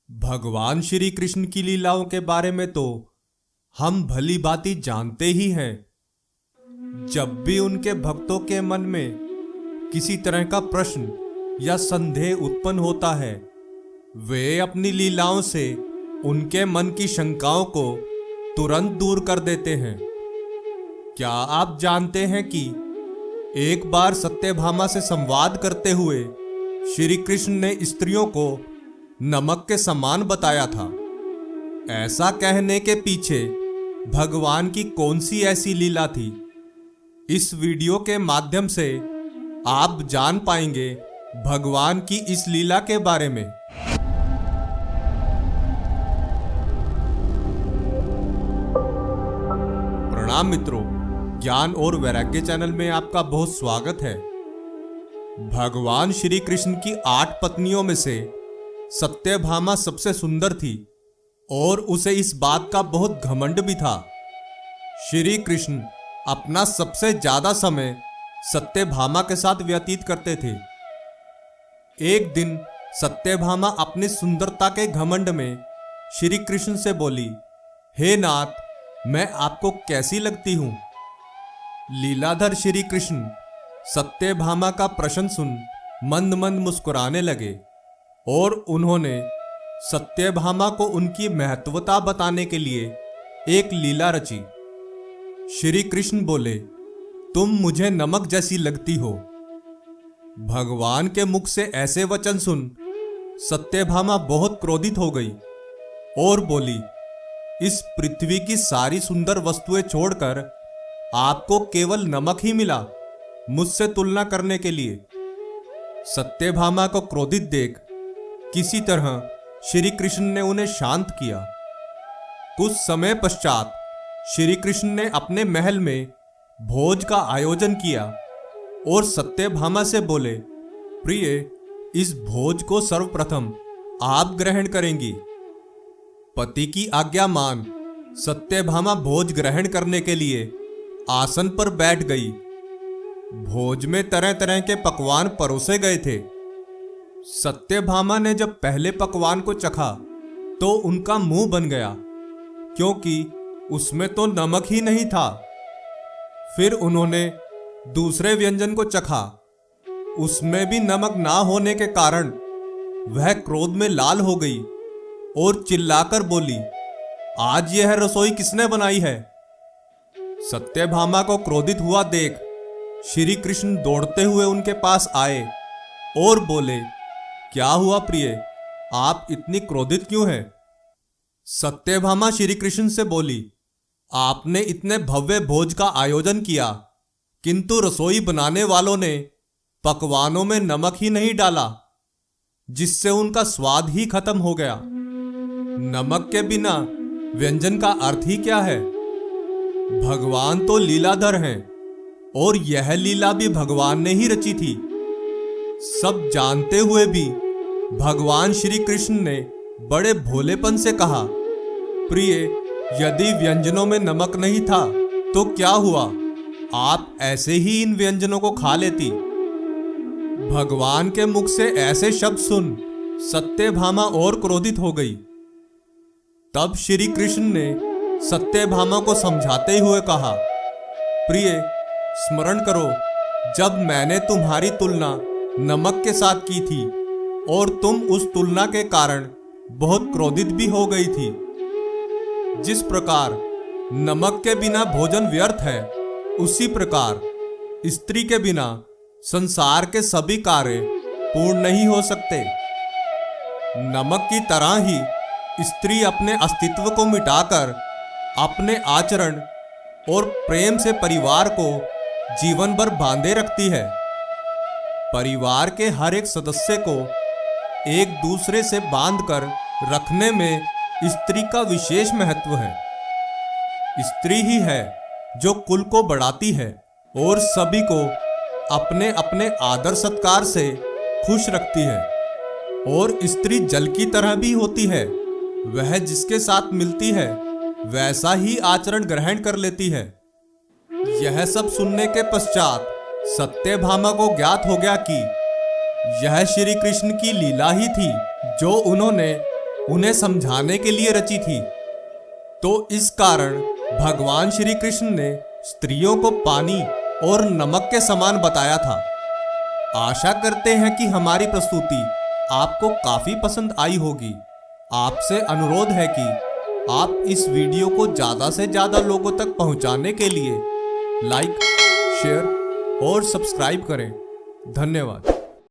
भगवान श्री कृष्ण की लीलाओं के बारे में तो हम भली भांति जानते ही हैं। जब भी उनके भक्तों के मन में किसी तरह का प्रश्न या संदेह उत्पन्न होता है, वे अपनी लीलाओं से उनके मन की शंकाओं को तुरंत दूर कर देते हैं। क्या आप जानते हैं कि एक बार सत्यभामा से संवाद करते हुए श्री कृष्ण ने स्त्रियों को नमक के समान बताया था। ऐसा कहने के पीछे भगवान की कौन सी ऐसी लीला थी? इस वीडियो के माध्यम से आप जान पाएंगे भगवान की इस लीला के बारे में। प्रणाम मित्रों, ज्ञान और वैराग्य चैनल में आपका बहुत स्वागत है। भगवान श्री कृष्ण की 8 पत्नियों में से सत्यभामा सबसे सुंदर थी और उसे इस बात का बहुत घमंड भी था। श्री कृष्ण अपना सबसे ज्यादा समय सत्यभामा के साथ व्यतीत करते थे। एक दिन सत्यभामा अपनी सुंदरता के घमंड में श्री कृष्ण से बोली, हे नाथ, मैं आपको कैसी लगती हूं? लीलाधर श्री कृष्ण सत्यभामा का प्रश्न सुन मंद मंद मुस्कुराने लगे और उन्होंने सत्यभामा को उनकी महत्वता बताने के लिए एक लीला रची। श्री कृष्ण बोले, तुम मुझे नमक जैसी लगती हो। भगवान के मुख से ऐसे वचन सुन सत्यभामा बहुत क्रोधित हो गई और बोली, इस पृथ्वी की सारी सुंदर वस्तुएं छोड़कर आपको केवल नमक ही मिला मुझसे तुलना करने के लिए। सत्यभामा को क्रोधित देख किसी तरह श्री कृष्ण ने उन्हें शांत किया। कुछ समय पश्चात श्री कृष्ण ने अपने महल में भोज का आयोजन किया और सत्यभामा से बोले, प्रिय, इस भोज को सर्वप्रथम आप ग्रहण करेंगी। पति की आज्ञा मान सत्यभामा भोज ग्रहण करने के लिए आसन पर बैठ गई। भोज में तरह तरह के पकवान परोसे गए थे। सत्यभामा ने जब पहले पकवान को चखा तो उनका मुंह बन गया, क्योंकि उसमें तो नमक ही नहीं था। फिर उन्होंने दूसरे व्यंजन को चखा। उसमें भी नमक ना होने के कारण वह क्रोध में लाल हो गई और चिल्लाकर बोली, आज यह रसोई किसने बनाई है? सत्यभामा को क्रोधित हुआ देख श्री कृष्ण दौड़ते हुए उनके पास आए और बोले, क्या हुआ प्रिय, आप इतनी क्रोधित क्यों हैं? सत्यभामा श्री कृष्ण से बोली, आपने इतने भव्य भोज का आयोजन किया, किंतु रसोई बनाने वालों ने पकवानों में नमक ही नहीं डाला, जिससे उनका स्वाद ही खत्म हो गया। नमक के बिना व्यंजन का अर्थ ही क्या है? भगवान तो लीलाधर हैं और यह लीला भी भगवान ने ही रची थी। सब जानते हुए भी भगवान श्री कृष्ण ने बड़े भोलेपन से कहा, प्रिय, यदि व्यंजनों में नमक नहीं था तो क्या हुआ, आप ऐसे ही इन व्यंजनों को खा लेती। भगवान के मुख से ऐसे शब्द सुन सत्यभामा और क्रोधित हो गई। तब श्री कृष्ण ने सत्यभामा को समझाते हुए कहा, प्रिय, स्मरण करो, जब मैंने तुम्हारी तुलना नमक के साथ की थी और तुम उस तुलना के कारण बहुत क्रोधित भी हो गई थी। जिस प्रकार नमक के बिना भोजन व्यर्थ है, उसी प्रकार स्त्री के बिना संसार के सभी कार्य पूर्ण नहीं हो सकते। नमक की तरह ही स्त्री अपने अस्तित्व को मिटाकर अपने आचरण और प्रेम से परिवार को जीवन भर बांधे रखती है। परिवार के हर एक सदस्य को एक दूसरे से बांधकर रखने में स्त्री का विशेष महत्व है। स्त्री ही है जो कुल को बढ़ाती है और सभी को अपने अपने आदर सत्कार से खुश रखती है। और स्त्री जल की तरह भी होती है, वह जिसके साथ मिलती है वैसा ही आचरण ग्रहण कर लेती है। यह सब सुनने के पश्चात सत्यभामा को ज्ञात हो गया कि यह श्री कृष्ण की लीला ही थी जो उन्होंने उन्हें समझाने के लिए रची थी। तो इस कारण भगवान श्री कृष्ण ने स्त्रियों को पानी और नमक के समान बताया था। आशा करते हैं कि हमारी प्रस्तुति आपको काफी पसंद आई होगी। आपसे अनुरोध है कि आप इस वीडियो को ज़्यादा से ज़्यादा लोगों तक पहुंचाने के लिए लाइक, शेयर और सब्सक्राइब करें। धन्यवाद।